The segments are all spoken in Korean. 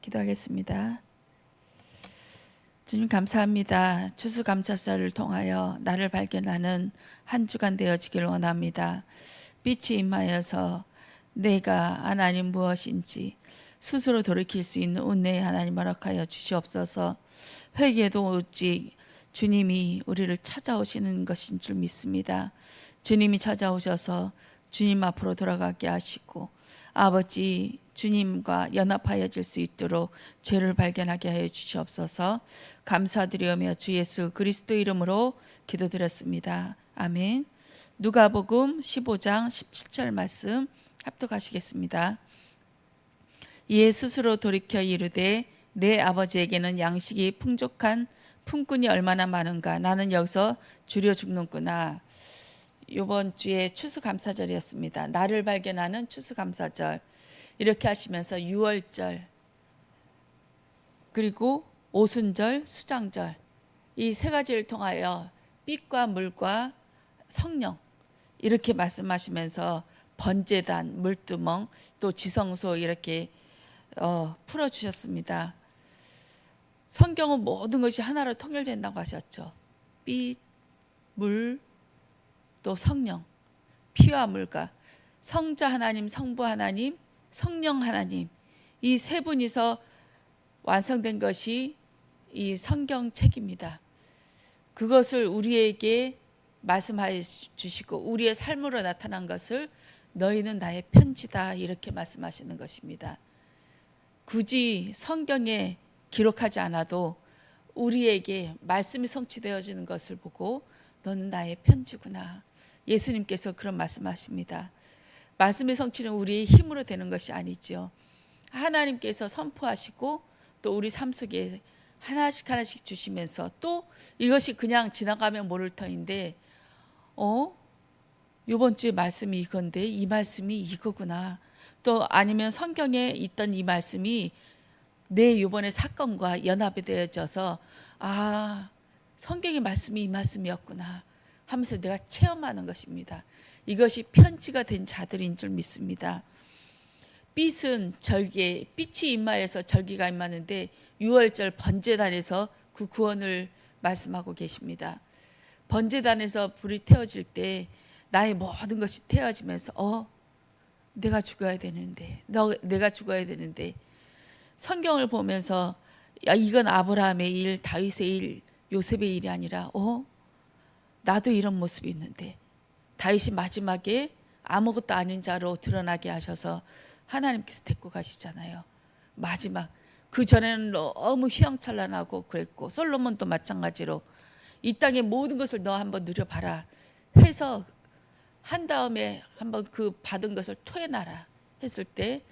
기도하겠습니다. 주님 감사합니다. 추수감사절을 통하여 나를 발견하는 한 주간 되어지길 원합니다. 빛이 임하여서 내가 하나님 무엇인지 스스로 돌이킬 수 있는 은혜의 하나님 허락하여 주시옵소서. 회개도 오직 주님이 우리를 찾아오시는 것인 줄 믿습니다. 주님이 찾아오셔서 주님 앞으로 돌아가게 하시고 아버지 주님과 연합하여질 수 있도록 죄를 발견하게 하여 주시옵소서. 감사드리오며 주 예수 그리스도 이름으로 기도드렸습니다. 아멘. 누가복음 15장 17절 말씀 합독하시겠습니다. 이에 스스로 돌이켜 이르되 내 아버지에게는 양식이 풍족한 품꾼이 얼마나 많은가. 나는 여기서 줄여 죽는구나. 이번 주에 추수감사절이었습니다. 나를 발견하는 추수감사절. 이렇게 하시면서 6월절 그리고 오순절, 수장절 이 세 가지를 통하여 빛과 물과 성령 이렇게 말씀하시면서 번제단, 물두멍 또 지성소 이렇게 풀어주셨습니다. 성경은 모든 것이 하나로 통일된다고 하셨죠. 빛, 물, 또 성령, 피와 물과 성자 하나님, 성부 하나님, 성령 하나님 이 세 분이서 완성된 것이 이 성경책입니다. 그것을 우리에게 말씀하여 주시고 우리의 삶으로 나타난 것을 너희는 나의 편지다 이렇게 말씀하시는 것입니다. 굳이 성경에 기록하지 않아도 우리에게 말씀이 성취되어지는 것을 보고 너는 나의 편지구나. 예수님께서 그런 말씀하십니다. 말씀의 성취는 우리의 힘으로 되는 것이 아니죠. 하나님께서 선포하시고 또 우리 삶 속에 하나씩 하나씩 주시면서 또 이것이 그냥 지나가면 모를 터인데 이번 주에 말씀이 이건데 이 말씀이 이거구나. 또 아니면 성경에 있던 이 말씀이 내 이번의 사건과 연합이 되어져서 성경의 말씀이 이 말씀이었구나 하면서 내가 체험하는 것입니다. 이것이 편지가 된 자들인 줄 믿습니다. 빛은 절기에 빛이 임하여서 절기가 임하는데 6월절 번제단에서 그 구원을 말씀하고 계십니다. 번제단에서 불이 태워질 때 나의 모든 것이 태워지면서 내가 죽어야 되는데 내가 죽어야 되는데 성경을 보면서 이건 아브라함의 일, 다윗의 일, 요셉의 일이 아니라 나도 이런 모습이 있는데 다윗이 마지막에 아무것도 아닌 자로 드러나게 하셔서 하나님께서 데리고 가시잖아요. 마지막 그전에는 너무 휘황찬란하고 그랬고 솔로몬도 마찬가지로 이 땅의 모든 것을 너 한번 누려봐라 해서 한 다음에 한번 그 받은 것을 토해놔라 했을 때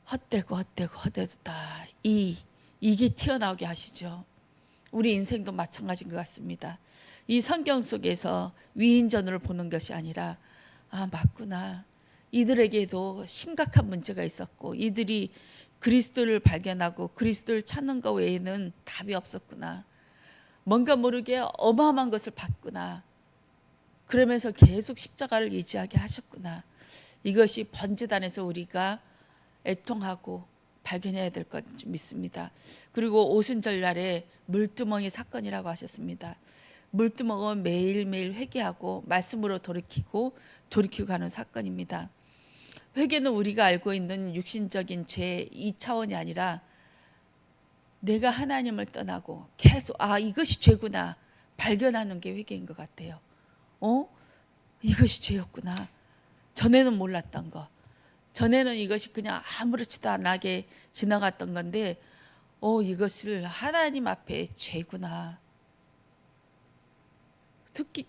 헛되다 이게 튀어나오게 하시죠. 우리 인생도 마찬가지인 것 같습니다. 이 성경 속에서 위인전으로 보는 것이 아니라 맞구나. 이들에게도 심각한 문제가 있었고 이들이 그리스도를 발견하고 그리스도를 찾는 것 외에는 답이 없었구나. 뭔가 모르게 어마어마한 것을 봤구나. 그러면서 계속 십자가를 의지하게 하셨구나. 이것이 번제단에서 우리가 애통하고 발견해야 될 것 믿습니다. 그리고 오순절 날에 물두멍이 사건이라고 하셨습니다. 물두멍은 매일매일 회개하고 말씀으로 돌이키고 가는 사건입니다. 회개는 우리가 알고 있는 육신적인 죄 2차원이 아니라 내가 하나님을 떠나고 계속 이것이 죄구나 발견하는 게 회개인 것 같아요. 이것이 죄였구나. 전에는 몰랐던 거. 전에는 이것이 그냥 아무렇지도 않게 지나갔던 건데 이것을 하나님 앞에 죄구나.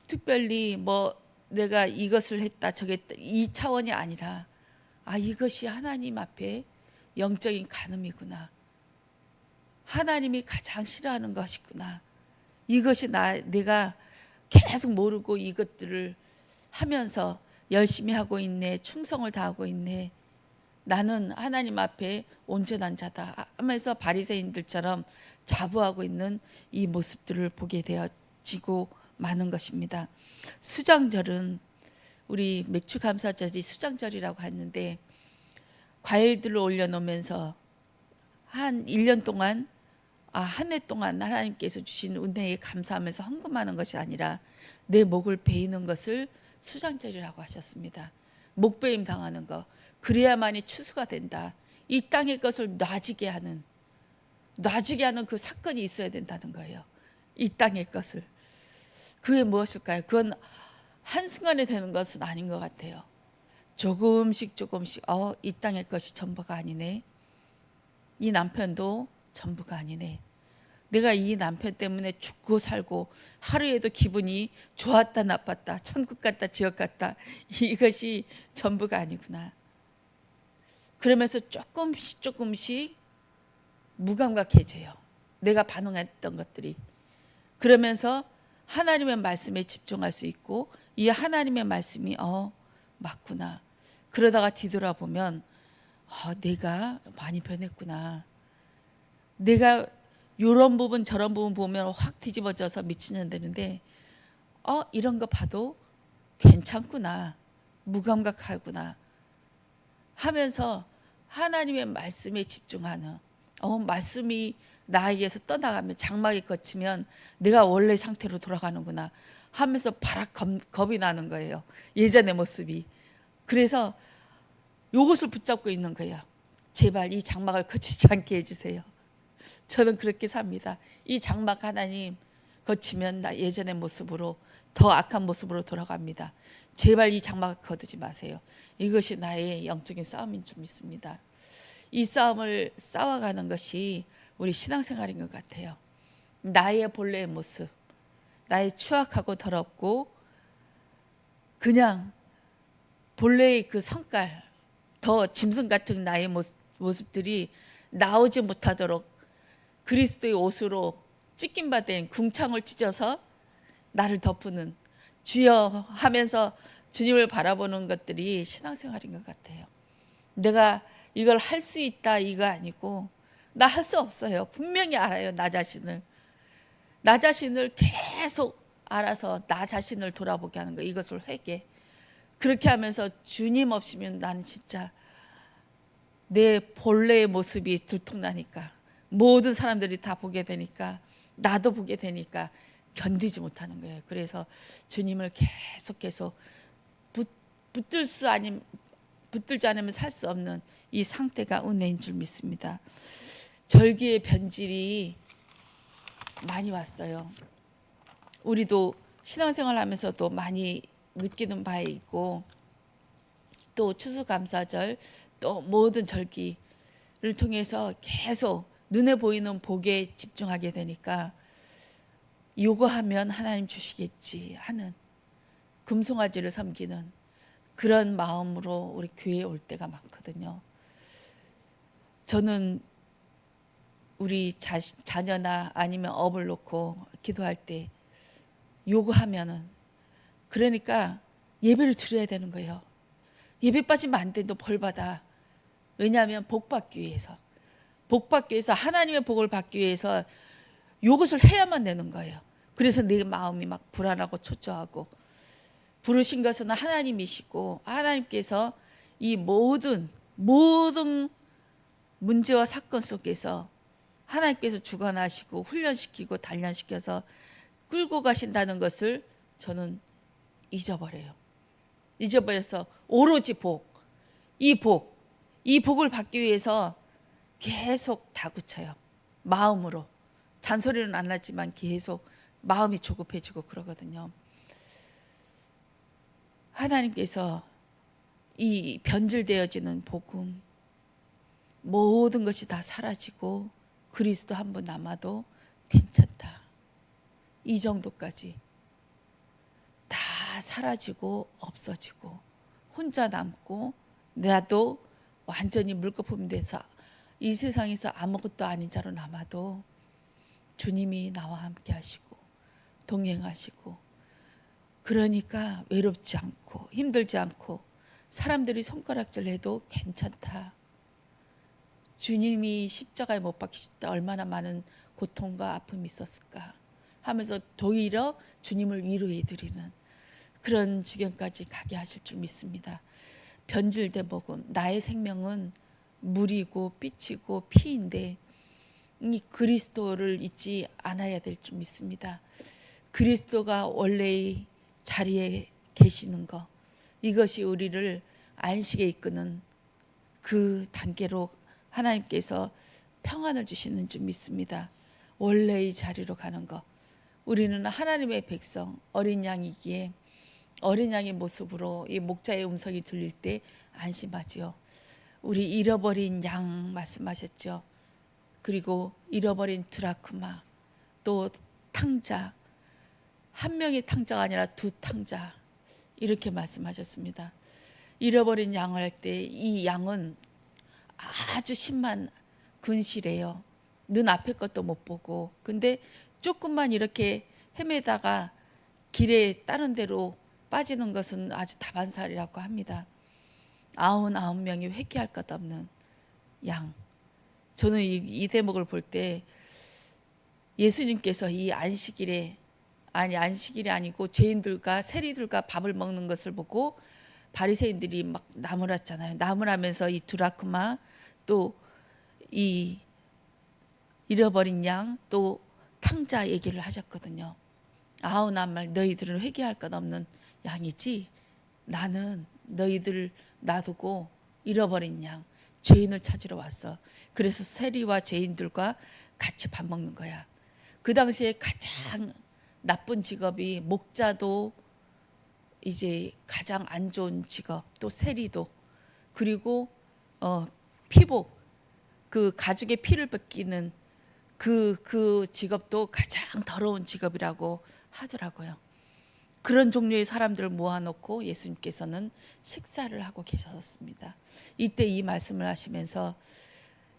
특별히 내가 이것을 했다 저게 했다 이 차원이 아니라 이것이 하나님 앞에 영적인 간음이구나. 하나님이 가장 싫어하는 것이구나. 이것이 내가 계속 모르고 이것들을 하면서 열심히 하고 있네. 충성을 다하고 있네. 나는 하나님 앞에 온전한 자다 하면서 바리새인들처럼 자부하고 있는 이 모습들을 보게 되어지고 마는 것입니다. 수장절은 우리 맥주감사절이 수장절이라고 했는데 과일들을 올려놓으면서 한 1년 동안 한 해 동안 하나님께서 주신 은혜에 감사하면서 헌금하는 것이 아니라 내 목을 베이는 것을 수장절이라고 하셨습니다. 목베임 당하는 거, 그래야만이 추수가 된다. 이 땅의 것을 놔지게 하는 그 사건이 있어야 된다는 거예요. 이 땅의 것을. 그게 무엇일까요? 그건 한순간에 되는 것은 아닌 것 같아요. 조금씩 이 땅의 것이 전부가 아니네. 이 남편도 전부가 아니네. 내가 이 남편 때문에 죽고 살고 하루에도 기분이 좋았다 나빴다, 천국 갔다 지옥 갔다, 이것이 전부가 아니구나. 그러면서 조금씩 무감각해져요. 내가 반응했던 것들이. 그러면서 하나님의 말씀에 집중할 수 있고, 이 하나님의 말씀이 맞구나. 그러다가 뒤돌아보면 내가 많이 변했구나. 내가 이런 부분 저런 부분 보면 확 뒤집어져서 미치는 되는데 이런 거 봐도 괜찮구나. 무감각하구나 하면서 하나님의 말씀에 집중하는, 말씀이 나에게서 떠나가면, 장막이 거치면 내가 원래 상태로 돌아가는구나 하면서 바락 겁이 나는 거예요. 예전의 모습이. 그래서 이것을 붙잡고 있는 거예요. 제발 이 장막을 거치지 않게 해주세요. 저는 그렇게 삽니다. 이 장막 하나님 거치면 나 예전의 모습으로, 더 악한 모습으로 돌아갑니다. 제발 이 장막을 거두지 마세요. 이것이 나의 영적인 싸움인 줄 믿습니다. 이 싸움을 싸워가는 것이 우리 신앙생활인 것 같아요. 나의 본래의 모습, 나의 추악하고 더럽고 그냥 본래의 그 성깔, 더 짐승 같은 나의 모습들이 나오지 못하도록 그리스도의 옷으로 찢긴 바 된 궁창을 찢어서 나를 덮는, 주여 하면서 주님을 바라보는 것들이 신앙생활인 것 같아요. 내가 이걸 할 수 있다 이거 아니고, 나 할 수 없어요. 분명히 알아요. 나 자신을 계속 알아서 나 자신을 돌아보게 하는 거, 이것을 회개. 그렇게 하면서 주님 없이면 나는 진짜 내 본래의 모습이 들통나니까, 모든 사람들이 다 보게 되니까, 나도 보게 되니까 견디지 못하는 거예요. 그래서 주님을 계속 붙들지 않으면 살 수 없는 이 상태가 은혜인 줄 믿습니다. 절기의 변질이 많이 왔어요. 우리도 신앙생활 하면서도 많이 느끼는 바에 있고, 또 추수감사절, 또 모든 절기를 통해서 계속 눈에 보이는 복에 집중하게 되니까 요거하면 하나님 주시겠지 하는, 금송아지를 섬기는 그런 마음으로 우리 교회에 올 때가 많거든요. 저는 우리 자녀나 아니면 업을 놓고 기도할 때 요거하면은, 그러니까 예배를 드려야 되는 거예요. 예배 빠지면 안 돼. 너 벌 받아. 왜냐하면 복 받기 위해서, 하나님의 복을 받기 위해서 이것을 해야만 되는 거예요. 그래서 내 마음이 막 불안하고 초조하고, 부르신 것은 하나님이시고 하나님께서 이 모든 문제와 사건 속에서 하나님께서 주관하시고 훈련시키고 단련시켜서 끌고 가신다는 것을 저는 잊어버려서 오로지 이 복을 받기 위해서 계속 다구쳐요. 마음으로. 잔소리는 안 하지만 계속 마음이 조급해지고 그러거든요. 하나님께서 이 변질되어지는 복음, 모든 것이 다 사라지고 그리스도 한 분 남아도 괜찮다, 이 정도까지 다 사라지고 없어지고 혼자 남고, 나도 완전히 물거품 돼서 이 세상에서 아무것도 아닌 자로 남아도 주님이 나와 함께 하시고 동행하시고, 그러니까 외롭지 않고 힘들지 않고 사람들이 손가락질 해도 괜찮다. 주님이 십자가에 못 박히실 때 얼마나 많은 고통과 아픔이 있었을까 하면서 오히려 주님을 위로해 드리는 그런 지경까지 가게 하실 줄 믿습니다. 변질된 복음, 나의 생명은 물이고 빛이고 피인데 이 그리스도를 잊지 않아야 될 줄 믿습니다. 그리스도가 원래의 자리에 계시는 것, 이것이 우리를 안식에 이끄는 그 단계로 하나님께서 평안을 주시는 줄 믿습니다. 원래의 자리로 가는 것. 우리는 하나님의 백성, 어린 양이기에 어린 양의 모습으로 이 목자의 음성이 들릴 때 안심하지요. 우리 잃어버린 양 말씀하셨죠. 그리고 잃어버린 드라크마, 또 탕자, 한 명의 탕자가 아니라 두 탕자, 이렇게 말씀하셨습니다. 잃어버린 양을 할 때 이 양은 아주 심한 근실해요. 눈 앞에 것도 못 보고. 근데 조금만 이렇게 헤매다가 길에 다른 데로 빠지는 것은 아주 다반사리라고 합니다. 99명이 회개할 것 없는 양. 저는 이 대목을 볼 때 예수님께서 이 안식일이 아니고 죄인들과 세리들과 밥을 먹는 것을 보고 바리새인들이 막 나무랐잖아요. 나무라면서 이 드라크마, 또 이 잃어버린 양, 또 탕자 얘기를 하셨거든요. 아우나말 너희들은 회개할 것 없는 양이지, 나는 너희들 놔두고 잃어버린 양, 죄인을 찾으러 왔어. 그래서 세리와 죄인들과 같이 밥 먹는 거야. 그 당시에 가장 나쁜 직업이 목자도 이제 가장 안 좋은 직업, 또 세리도, 그리고 피복, 그 가죽의 피를 벗기는 그 직업도 가장 더러운 직업이라고 하더라고요. 그런 종류의 사람들을 모아놓고 예수님께서는 식사를 하고 계셨습니다. 이때 이 말씀을 하시면서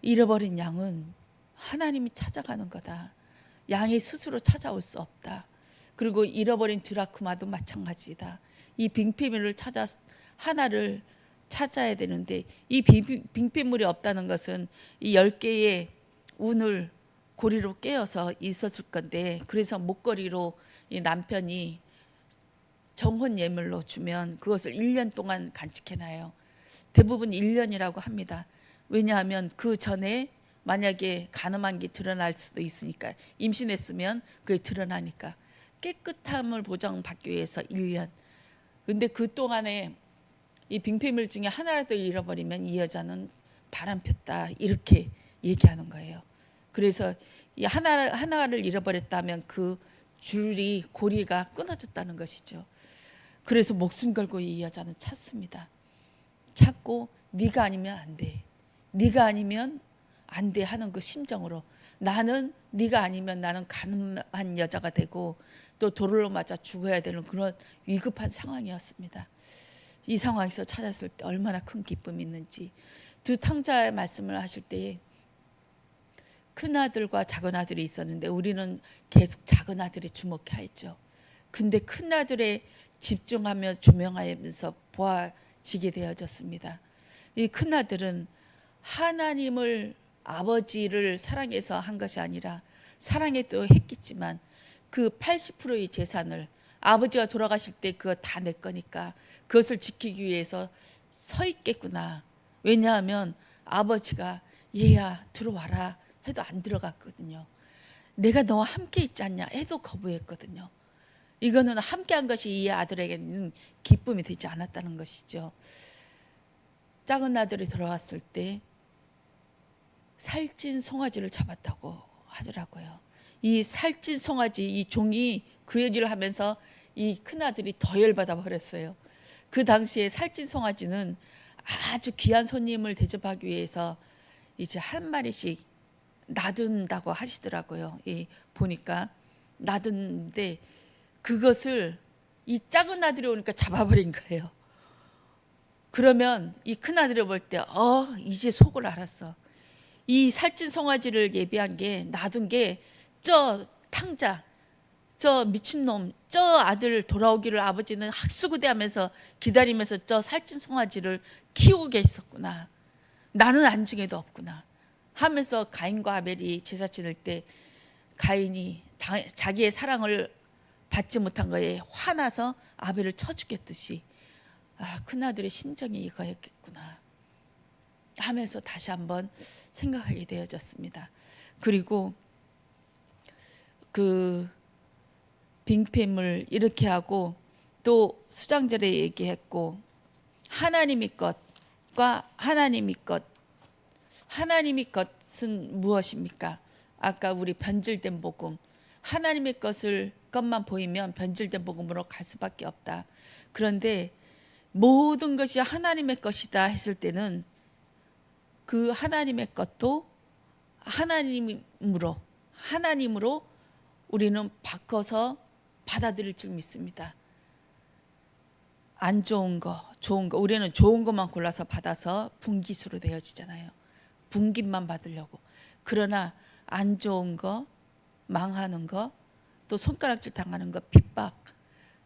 잃어버린 양은 하나님이 찾아가는 거다. 양이 스스로 찾아올 수 없다. 그리고 잃어버린 드라크마도 마찬가지다. 이 빙패물을 하나를 찾아야 되는데 이 빙패물이 없다는 것은 이 10개의 운을 고리로 깨어서 있었을 건데, 그래서 목걸이로 이 남편이 정혼 예물로 주면 그것을 1년 동안 간직해놔요. 대부분 1년이라고 합니다. 왜냐하면 그 전에 만약에 간음한 게 드러날 수도 있으니까, 임신했으면 그게 드러나니까 깨끗함을 보장받기 위해서 1년. 근데 그 동안에 이 빙패물 중에 하나라도 잃어버리면 이 여자는 바람폈다, 이렇게 얘기하는 거예요. 그래서 이 하나를 잃어버렸다면 그 줄이, 고리가 끊어졌다는 것이죠. 그래서 목숨 걸고 이 여자는 찾습니다. 찾고 네가 아니면 안 돼, 네가 아니면 안 돼 하는 그 심정으로, 나는 네가 아니면 나는 가늠한 여자가 되고 또 돌로 맞아 죽어야 되는 그런 위급한 상황이었습니다. 이 상황에서 찾았을 때 얼마나 큰 기쁨이 있는지. 두 탕자의 말씀을 하실 때에 큰아들과 작은아들이 있었는데 우리는 계속 작은아들에 주목하였죠. 근데 큰아들에 집중하며 조명하면서 보아지게 되어졌습니다. 이 큰아들은 하나님을, 아버지를 사랑해서 한 것이 아니라 사랑해도 했겠지만 그 80%의 재산을, 아버지가 돌아가실 때 그거 다 내 거니까 그것을 지키기 위해서 서 있겠구나. 왜냐하면 아버지가 얘야 들어와라 해도 안 들어갔거든요. 내가 너와 함께 있지 않냐 해도 거부했거든요. 이거는 함께한 것이 이 아들에게는 기쁨이 되지 않았다는 것이죠. 작은 아들이 들어왔을 때 살찐 송아지를 잡았다고 하더라고요. 이 살찐 송아지, 이 종이 그 얘기를 하면서 이 큰아들이 더 열받아 버렸어요. 그 당시에 살찐 송아지는 아주 귀한 손님을 대접하기 위해서 이제 한 마리씩 놔둔다고 하시더라고요. 보니까 놔둔데 그것을 이 작은 아들이 오니까 잡아버린 거예요. 그러면 이 큰 아들이 볼 때 이제 속을 알았어. 이 살찐 송아지를 예비한 게, 놔둔 게 저 탕자, 저 미친놈, 저 아들 돌아오기를 아버지는 학수고대하면서 기다리면서 저 살찐 송아지를 키우고 계셨구나. 나는 안중에도 없구나 하면서 가인과 아벨이 제사 지낼 때 가인이 자기의 사랑을 받지 못한 거에 화나서 아벨을 쳐 죽였듯이 큰아들의 심정이 이거였겠구나 하면서 다시 한번 생각하게 되어졌습니다. 그리고 그 빙패물 이렇게 하고 또 수장절에 얘기했고 하나님의 것과 하나님의 것은 무엇입니까? 아까 우리 변질된 복음, 하나님의 것만 보이면 변질된 복음으로 갈 수밖에 없다. 그런데 모든 것이 하나님의 것이다 했을 때는 그 하나님의 것도 하나님으로 우리는 바꿔서 받아들일 줄 믿습니다. 안 좋은 거, 좋은 거, 우리는 좋은 것만 골라서 받아서 분깃으로 되어지잖아요. 분깃만 받으려고. 그러나 안 좋은 거, 망하는 거, 또 손가락질 당하는 거, 핍박,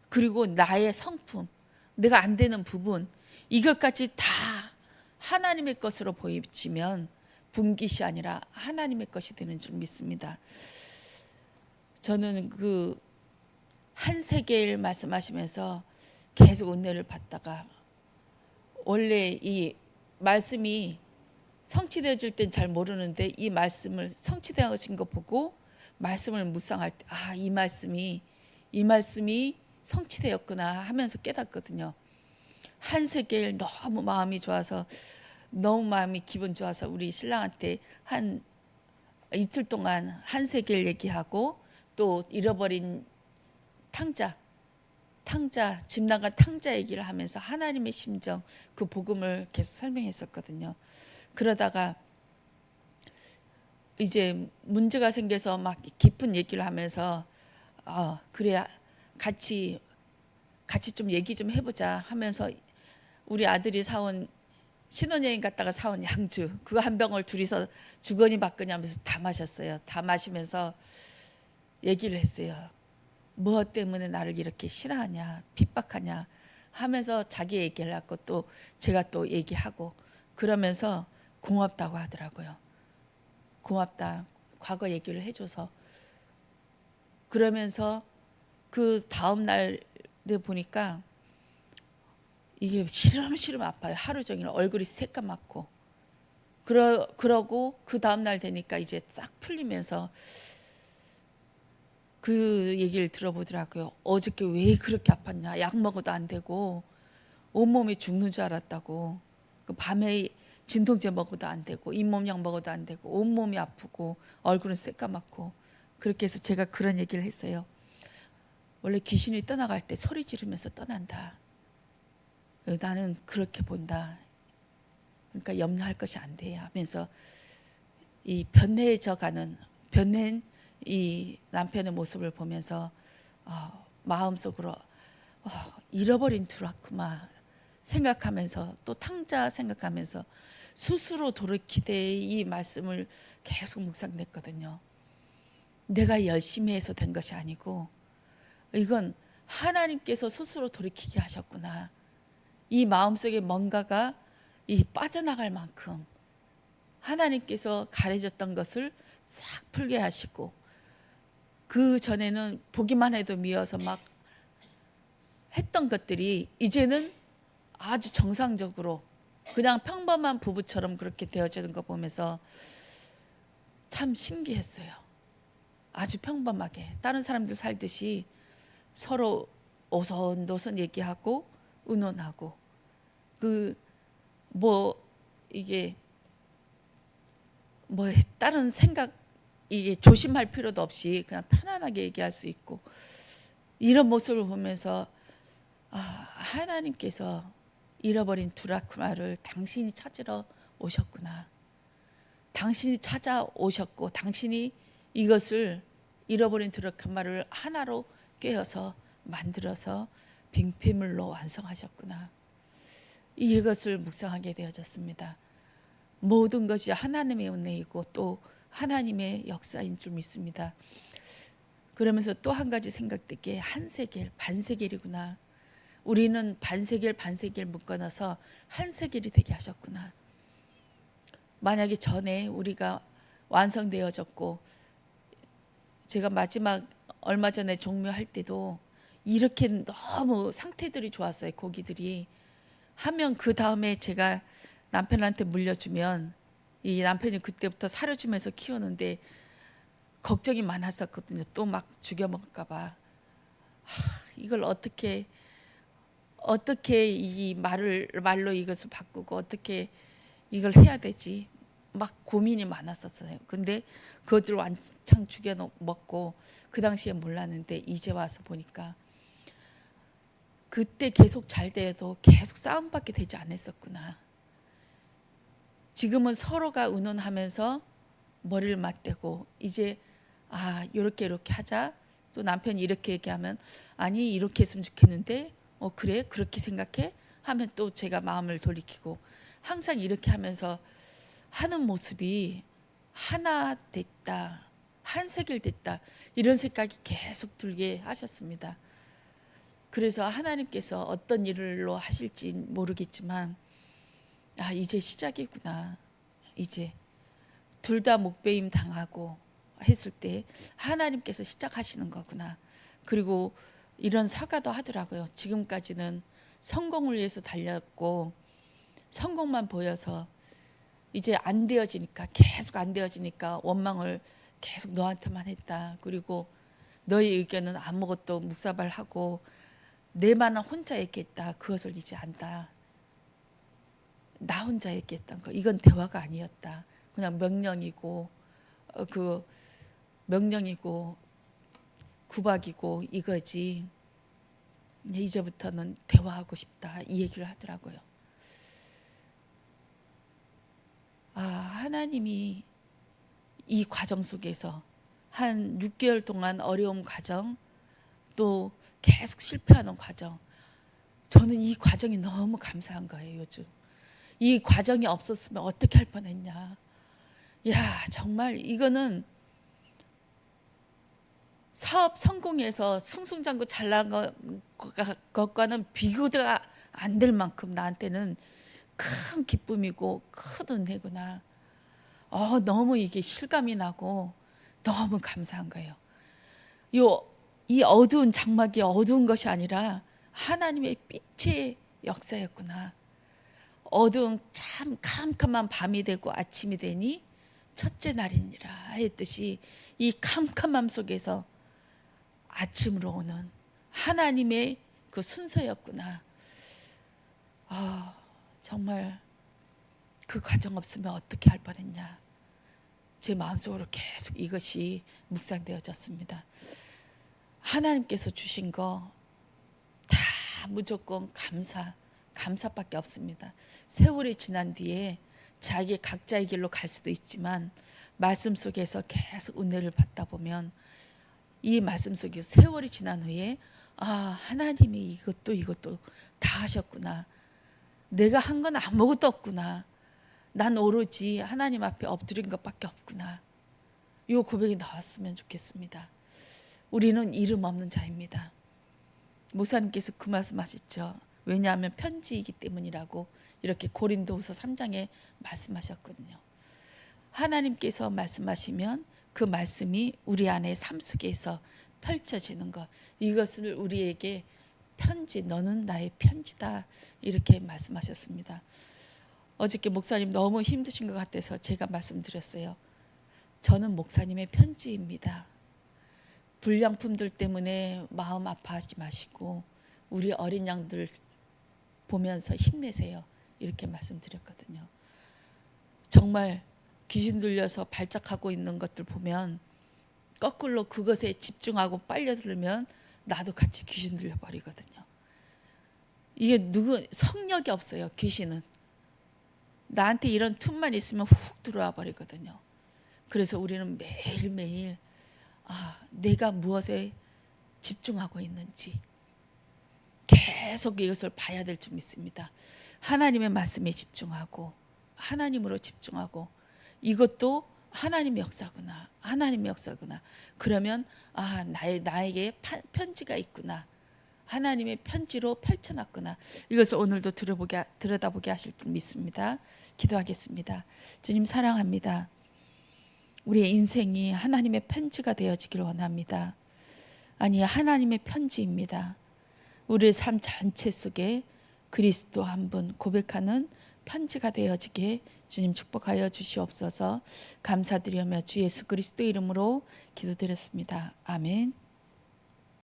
그리고 나의 성품, 내가 안 되는 부분, 이것까지 다 하나님의 것으로 보이지면 분깃이 아니라 하나님의 것이 되는 줄 믿습니다. 저는 그 한세겔 말씀하시면서 계속 은혜를 받다가, 원래 이 말씀이 성취되어 줄 땐 잘 모르는데 이 말씀을 성취되어진 거 보고 말씀을 묵상할 때 이 말씀이 성취되었구나 하면서 깨닫거든요. 한세겔 너무 마음이 좋아서, 너무 마음이 기분 좋아서 우리 신랑한테 한 이틀 동안 한세겔 얘기하고 또 잃어버린 집 나간 탕자 얘기를 하면서 하나님의 심정, 그 복음을 계속 설명했었거든요. 그러다가 이제 문제가 생겨서 막 깊은 얘기를 하면서 그래 같이 좀 얘기 좀 해보자 하면서 우리 아들이 사온, 신혼여행 갔다가 사온 양주, 그거 한 병을 둘이서 주거니 받거니 하면서 다 마셨어요. 다 마시면서 얘기를 했어요. 뭐 때문에 나를 이렇게 싫어하냐, 핍박하냐 하면서 자기 얘기를 하고 또 제가 또 얘기하고 그러면서 고맙다고 하더라고요. 고맙다. 과거 얘기를 해줘서. 그러면서 그 다음 날에 보니까 이게 시름시름 아파요. 하루 종일 얼굴이 새까맣고. 그러고 그 다음 날 되니까 이제 싹 풀리면서 그 얘기를 들어보더라고요. 어저께 왜 그렇게 아팠냐. 약 먹어도 안 되고 온몸이 죽는 줄 알았다고. 그 밤에 진통제 먹어도 안 되고 잇몸약 먹어도 안 되고 온몸이 아프고 얼굴은 새까맣고. 그렇게 해서 제가 그런 얘기를 했어요. 원래 귀신이 떠나갈 때 소리 지르면서 떠난다. 나는 그렇게 본다. 그러니까 염려할 것이 안 돼 하면서 이 변해진 이 남편의 모습을 보면서 마음속으로 잃어버린 두라쿠마 생각하면서 또 탕자 생각하면서 스스로 돌이키되 이 말씀을 계속 묵상했거든요. 내가 열심히 해서 된 것이 아니고 이건 하나님께서 스스로 돌이키게 하셨구나. 이 마음속에 뭔가가 이 빠져나갈 만큼 하나님께서 가려졌던 것을 싹 풀게 하시고, 그 전에는 보기만 해도 미워서 막 했던 것들이 이제는 아주 정상적으로 그냥 평범한 부부처럼 그렇게 되어지는 거 보면서 참 신기했어요. 아주 평범하게 다른 사람들 살듯이 서로 오손도손 얘기하고 의논하고, 이게 다른 생각, 이게 조심할 필요도 없이 그냥 편안하게 얘기할 수 있고, 이런 모습을 보면서 하나님께서 잃어버린 두라쿠마를 당신이 찾으러 오셨구나. 당신이 찾아오셨고 당신이 이것을 잃어버린 두라쿠마를 하나로 꿰어서 만들어서 빙패물로 완성하셨구나. 이것을 묵상하게 되어졌습니다. 모든 것이 하나님의 은혜이고 또 하나님의 역사인 줄 믿습니다. 그러면서 또 한 가지 생각되게, 한세겔, 반세겔이구나. 우리는 반세겔 묶어놔서 한세겔이 되게 하셨구나. 만약에 전에 우리가 완성되어졌고, 제가 마지막 얼마 전에 종묘할 때도 이렇게 너무 상태들이 좋았어요. 고기들이 하면 그 다음에 제가 남편한테 물려주면, 이 남편이 그때부터 사료주면서 키우는데 걱정이 많았었거든요. 또 막 죽여먹을까 봐. 이걸 어떻게 이 말로 이것을 바꾸고 어떻게 이걸 해야 되지? 막 고민이 많았었어요. 근데 그것들 완창 죽여 먹고 그 당시에 몰랐는데 이제 와서 보니까 그때 계속 잘 돼도 계속 싸움밖에 되지 않았었구나. 지금은 서로가 의논하면서 머리를 맞대고 이제 이렇게 하자. 또 남편이 이렇게 얘기하면 아니 이렇게 했으면 좋겠는데 그래 그렇게 생각해 하면 또 제가 마음을 돌이키고 항상 이렇게 하면서 하는 모습이 하나 됐다, 한세결 됐다 이런 생각이 계속 들게 하셨습니다. 그래서 하나님께서 어떤 일로 하실지 모르겠지만 이제 시작이구나. 이제 둘 다 목배임 당하고 했을 때 하나님께서 시작하시는 거구나. 그리고 이런 사과도 하더라고요. 지금까지는 성공을 위해서 달렸고 성공만 보여서 이제 안 되어지니까 계속 안 되어지니까 원망을 계속 너한테만 했다. 그리고 너의 의견은 아무것도 묵사발하고 내만은 혼자 얘기했다. 그것을 이제 안다. 나 혼자 얘기했던 거. 이건 대화가 아니었다. 그냥 명령이고 명령이고 구박이고 이거지. 이제부터는 대화하고 싶다. 이 얘기를 하더라고요. 하나님이 이 과정 속에서 한 6개월 동안 어려운 과정 또 계속 실패하는 과정 저는 이 과정이 너무 감사한 거예요. 요즘 이 과정이 없었으면 어떻게 할 뻔했냐. 정말 이거는 사업 성공해서 승승장구 잘 나간 것과는 비교가 안 될 만큼 나한테는 큰 기쁨이고 큰 은혜구나. 너무 이게 실감이 나고 너무 감사한 거예요. 이 어두운 장막이 어두운 것이 아니라 하나님의 빛의 역사였구나. 어두운 참 캄캄한 밤이 되고 아침이 되니 첫째 날이니라 했듯이 이 캄캄함 속에서 아침으로 오는 하나님의 그 순서였구나. 정말 그 과정 없으면 어떻게 할 뻔했냐. 제 마음속으로 계속 이것이 묵상되어졌습니다. 하나님께서 주신 거 다 무조건 감사밖에 없습니다. 세월이 지난 뒤에 자기 각자의 길로 갈 수도 있지만 말씀 속에서 계속 은혜를 받다 보면 이 말씀 속에서 세월이 지난 후에 하나님이 이것도 다 하셨구나. 내가 한 건 아무것도 없구나. 난 오로지 하나님 앞에 엎드린 것밖에 없구나. 이 고백이 나왔으면 좋겠습니다. 우리는 이름 없는 자입니다. 목사님께서 그 말씀하셨죠. 왜냐하면 편지이기 때문이라고 이렇게 고린도후서 3장에 말씀하셨거든요. 하나님께서 말씀하시면 그 말씀이 우리 안에 삶 속에서 펼쳐지는 것. 이것을 우리에게 편지, 너는 나의 편지다 이렇게 말씀하셨습니다. 어저께 목사님 너무 힘드신 것 같아서 제가 말씀드렸어요. 저는 목사님의 편지입니다. 불량품들 때문에 마음 아파하지 마시고 우리 어린 양들 보면서 힘내세요. 이렇게 말씀드렸거든요. 정말 귀신 들려서 발작하고 있는 것들 보면 거꾸로 그것에 집중하고 빨려들면 나도 같이 귀신 들려버리거든요. 이게 성력이 없어요. 귀신은. 나한테 이런 틈만 있으면 훅 들어와 버리거든요. 그래서 우리는 매일매일 내가 무엇에 집중하고 있는지 계속 이것을 봐야 될 줄 믿습니다. 하나님의 말씀에 집중하고 하나님으로 집중하고 이것도 하나님의 역사구나. 하나님의 역사구나. 그러면 나에게 편지가 있구나. 하나님의 편지로 펼쳐놨구나. 이것을 오늘도 들여다보게 하실 줄 믿습니다. 기도하겠습니다. 주님 사랑합니다. 우리의 인생이 하나님의 편지가 되어지기를 원합니다. 하나님의 편지입니다. 우리의 삶 전체 속에 그리스도 한 분 고백하는 편지가 되어지게 주님 축복하여 주시옵소서. 감사드리며 주 예수 그리스도 이름으로 기도드렸습니다. 아멘.